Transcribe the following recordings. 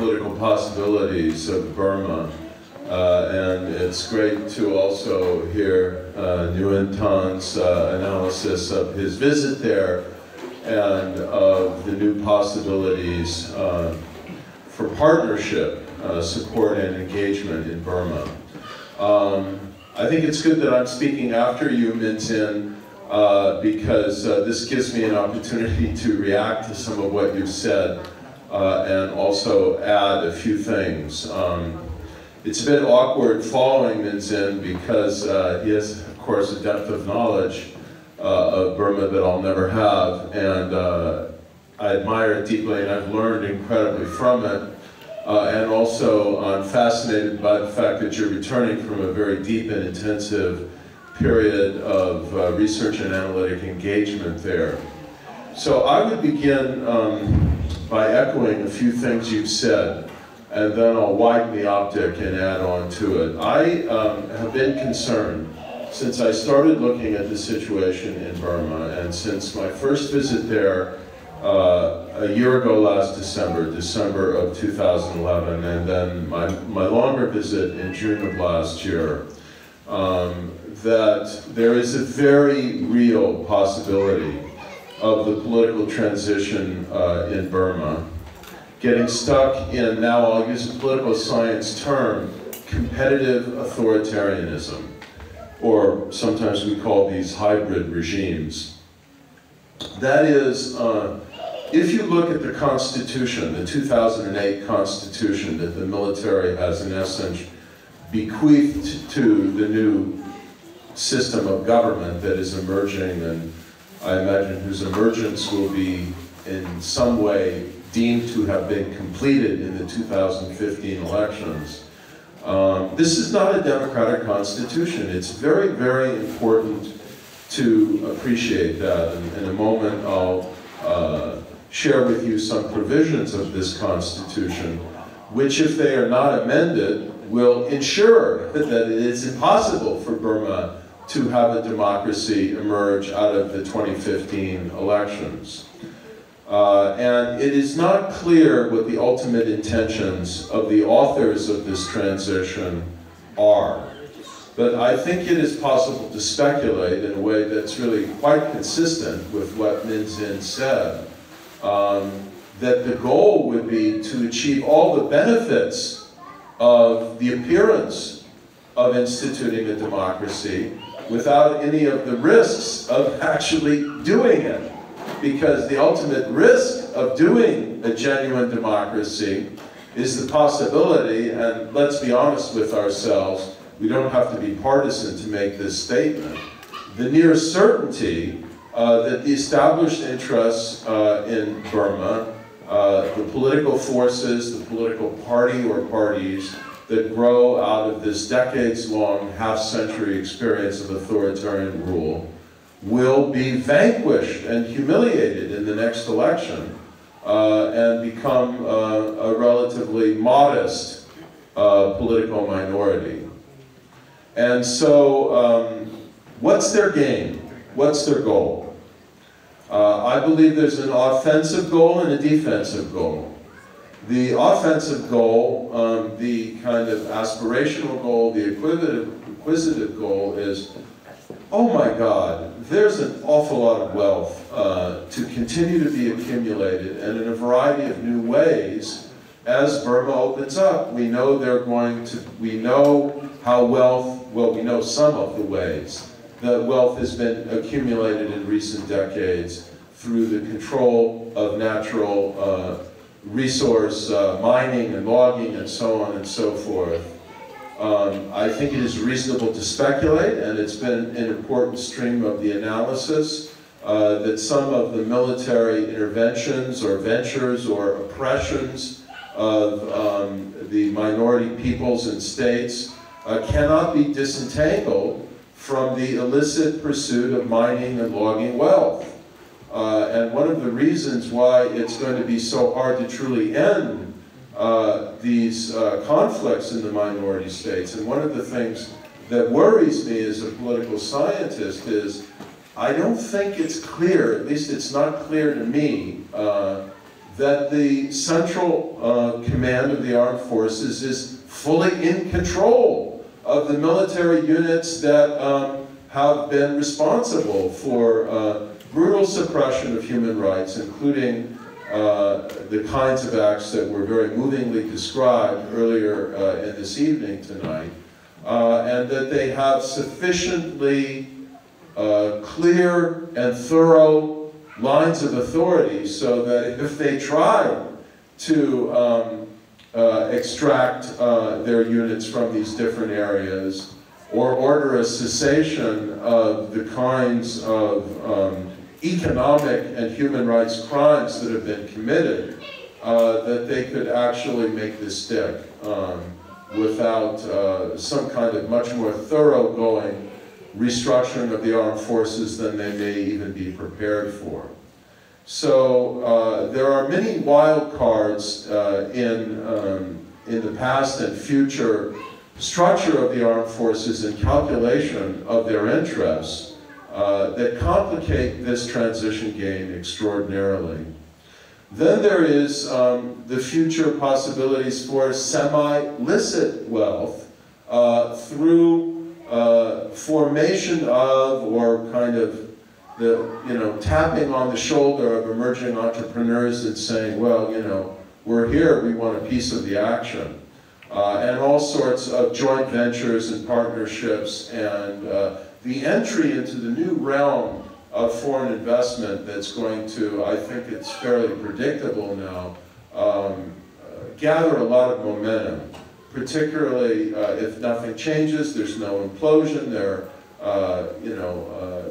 political possibilities of Burma. And it's great to also hear Nguyen Thanh analysis of his visit there and of the new possibilities for partnership, support, and engagement in Burma. I think it's good that I'm speaking after you, Min Tin, because this gives me an opportunity to react to some of what you've said and also add a few things. It's a bit awkward following Min Tin because he has, of course, a depth of knowledge of Burma that I'll never have, and I admire it deeply, and I've learned incredibly from it. And also, I'm fascinated by the fact that you're returning from a very deep and intensive period of research and analytic engagement there. So I would begin by echoing a few things you've said, and then I'll widen the optic and add on to it. I have been concerned since I started looking at the situation in Burma, and since my first visit there a year ago last December of 2011, and then my longer visit in June of last year, that there is a very real possibility of the political transition in Burma getting stuck in, now I'll use a political science term, competitive authoritarianism, or sometimes we call these hybrid regimes. That is, if you look at the Constitution, the 2008 Constitution that the military has in essence bequeathed to the new system of government that is emerging, and I imagine whose emergence will be in some way deemed to have been completed in the 2015 elections. This is not a democratic constitution. It's very, very important to appreciate that. And in a moment, I'll share with you some provisions of this constitution, which, if they are not amended, will ensure that it is impossible for Burma to have a democracy emerge out of the 2015 elections. And it is not clear what the ultimate intentions of the authors of this transition are. But I think it is possible to speculate in a way that's really quite consistent with what Min Tin said, that the goal would be to achieve all the benefits of the appearance of instituting a democracy without any of the risks of actually doing it. Because the ultimate risk of doing a genuine democracy is the possibility, and let's be honest with ourselves, we don't have to be partisan to make this statement, the near certainty that the established interests in Burma, the political forces, the political party or parties that grow out of this decades-long, half-century experience of authoritarian rule, will be vanquished and humiliated in the next election and become a relatively modest political minority. And so what's their game? What's their goal? I believe there's an offensive goal and a defensive goal. The offensive goal, the kind of aspirational goal, the acquisitive goal is, oh my God, there's an awful lot of wealth to continue to be accumulated, and in a variety of new ways as Burma opens up. We know we know how wealth, well, we know some of the ways that wealth has been accumulated in recent decades through the control of natural resource mining and logging and so on and so forth. I think it is reasonable to speculate, and it's been an important stream of the analysis, that some of the military interventions or ventures or oppressions of the minority peoples and states cannot be disentangled from the illicit pursuit of mining and logging wealth. And one of the reasons why it's going to be so hard to truly end these conflicts in the minority states, and one of the things that worries me as a political scientist is I don't think it's clear, at least it's not clear to me, that the central command of the armed forces is fully in control of the military units that have been responsible for brutal suppression of human rights, including the kinds of acts that were very movingly described earlier in this evening tonight, and that they have sufficiently clear and thorough lines of authority so that if they try to extract their units from these different areas or order a cessation of the kinds of economic and human rights crimes that have been committed, that they could actually make this stick without some kind of much more thoroughgoing restructuring of the armed forces than they may even be prepared for. So there are many wild cards in the past and future structure of the armed forces and calculation of their interests that complicate this transition game extraordinarily. Then there is the future possibilities for semi-licit wealth through formation of, or kind of the, tapping on the shoulder of emerging entrepreneurs and saying, well, we're here, we want a piece of the action. And all sorts of joint ventures and partnerships and the entry into the new realm of foreign investment that's going to, I think it's fairly predictable now, gather a lot of momentum. Particularly if nothing changes, there's no implosion,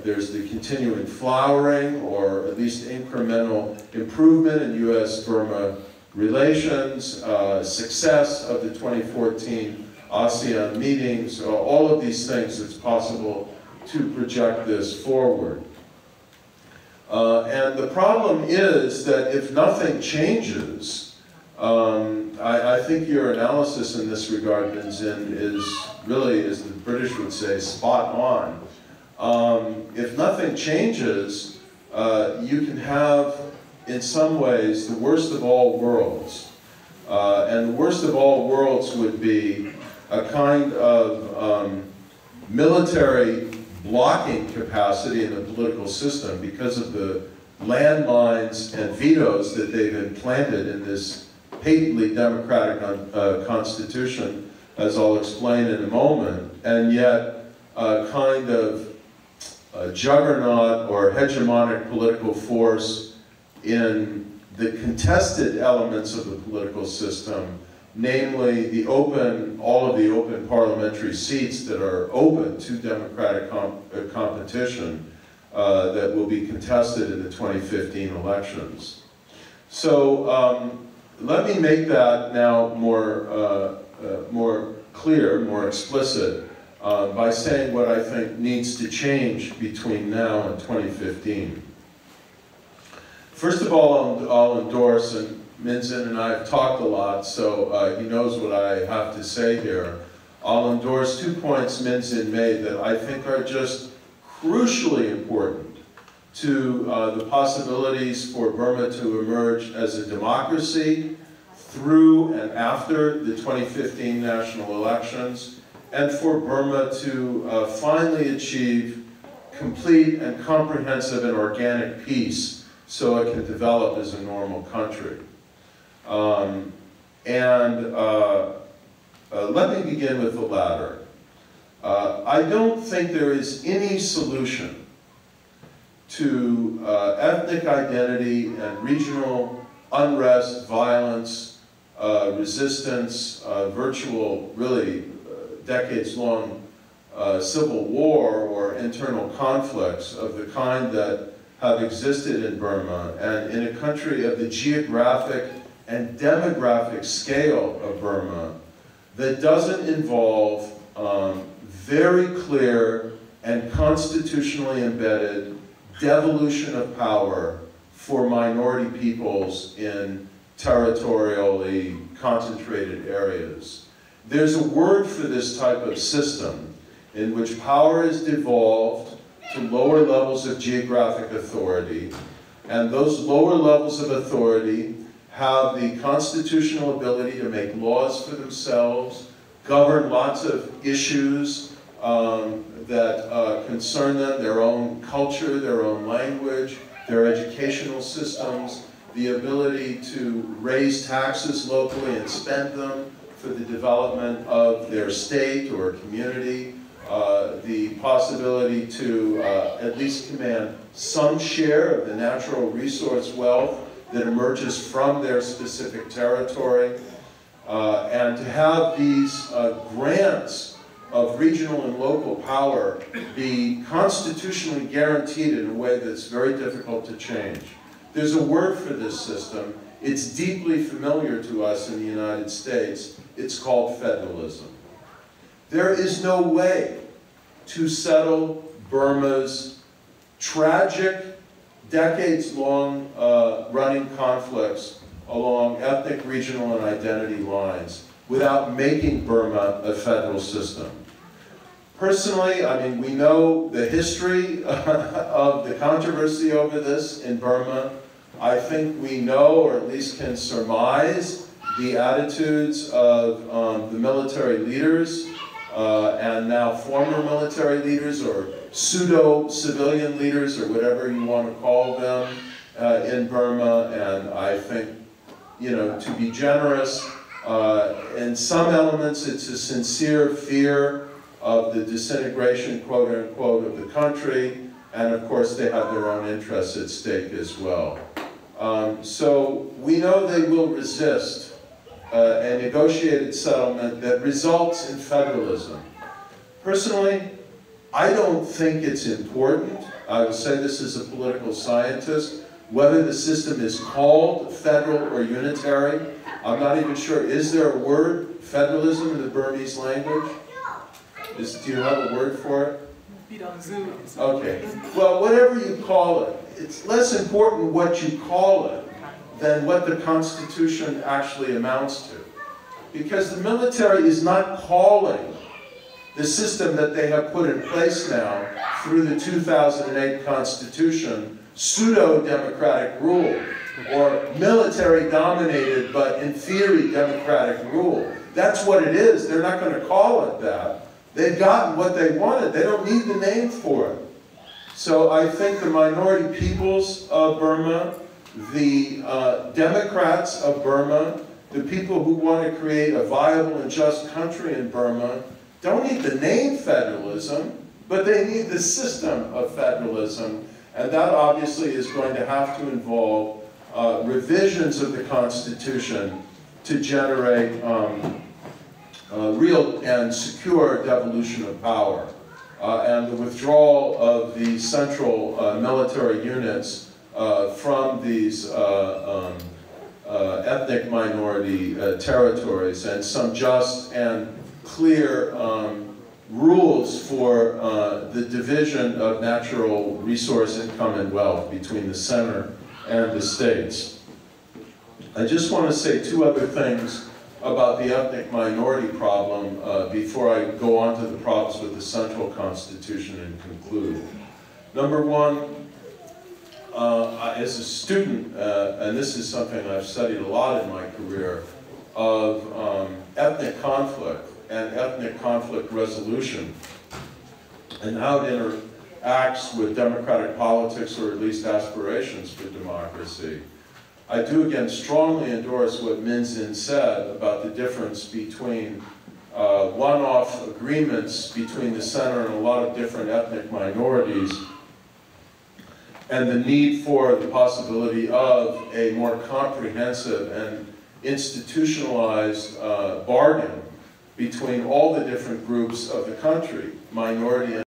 there's the continuing flowering or at least incremental improvement in U.S.-Burma relations, success of the 2014 ASEAN meetings, all of these things, it's possible to project this forward. And the problem is that if nothing changes, I think your analysis in this regard, Minzin, is really, as the British would say, spot on. If nothing changes, you can have, in some ways, the worst of all worlds. And the worst of all worlds would be a kind of military blocking capacity in the political system because of the landmines and vetoes that they've implanted in this patently democratic constitution, as I'll explain in a moment, and yet a kind of a juggernaut or hegemonic political force in the contested elements of the political system, namely all of the open parliamentary seats that are open to democratic competition that will be contested in the 2015 elections. So let me make that now more clear, more explicit, by saying what I think needs to change between now and 2015. First of all, I'll endorse, and Minzin and I have talked a lot, so he knows what I have to say here. I'll endorse 2 points Minzin made that I think are just crucially important to the possibilities for Burma to emerge as a democracy through and after the 2015 national elections, and for Burma to finally achieve complete and comprehensive and organic peace so it can develop as a normal country. Let me begin with the latter. I don't think there is any solution to ethnic identity and regional unrest, violence, resistance, virtual, really decades-long civil war or internal conflicts of the kind that have existed in Burma, and in a country of the geographic and demographic scale of Burma that doesn't involve very clear and constitutionally embedded devolution of power for minority peoples in territorially concentrated areas. There's a word for this type of system in which power is devolved to lower levels of geographic authority, and those lower levels of authority have the constitutional ability to make laws for themselves, govern lots of issues that concern them, their own culture, their own language, their educational systems, the ability to raise taxes locally and spend them for the development of their state or community, the possibility to at least command some share of the natural resource wealth that emerges from their specific territory, and to have these grants of regional and local power be constitutionally guaranteed in a way that's very difficult to change. There's a word for this system. It's deeply familiar to us in the United States. It's called federalism. There is no way to settle Burma's tragic, decades-long running conflicts along ethnic, regional, and identity lines without making Burma a federal system. Personally, I mean, we know the history of the controversy over this in Burma. I think we know, or at least can surmise, the attitudes of the military leaders and now former military leaders, or pseudo-civilian leaders, or whatever you want to call them, in Burma. And I think, you know, to be generous, in some elements it's a sincere fear of the disintegration, quote unquote, of the country, and of course they have their own interests at stake as well. So we know they will resist a negotiated settlement that results in federalism. Personally, I don't think it's important, I would say this as a political scientist, whether the system is called federal or unitary. I'm not even sure, is there a word, federalism, in the Burmese language? Do you have a word for it? Okay. Well, whatever you call it, it's less important what you call it than what the Constitution actually amounts to. Because the military is not calling the system that they have put in place now through the 2008 Constitution pseudo-democratic rule, or military-dominated but in theory democratic rule. That's what it is. They're not going to call it that. They've gotten what they wanted. They don't need the name for it. So I think the minority peoples of Burma, the Democrats of Burma, the people who want to create a viable and just country in Burma, don't need the name federalism, but they need the system of federalism. And that obviously is going to have to involve revisions of the Constitution to generate real and secure devolution of power, and the withdrawal of the central military units from these ethnic minority territories, and some just and clear rules for the division of natural resource, income, and wealth between the center and the states. I just want to say two other things about the ethnic minority problem before I go on to the problems with the central constitution and conclude. Number one, as a student, and this is something I've studied a lot in my career, of ethnic conflict and ethnic conflict resolution, and how it interacts with democratic politics, or at least aspirations for democracy. I do again strongly endorse what Min Zin said about the difference between one-off agreements between the center and a lot of different ethnic minorities, and the need for the possibility of a more comprehensive and institutionalized bargain between all the different groups of the country, minority and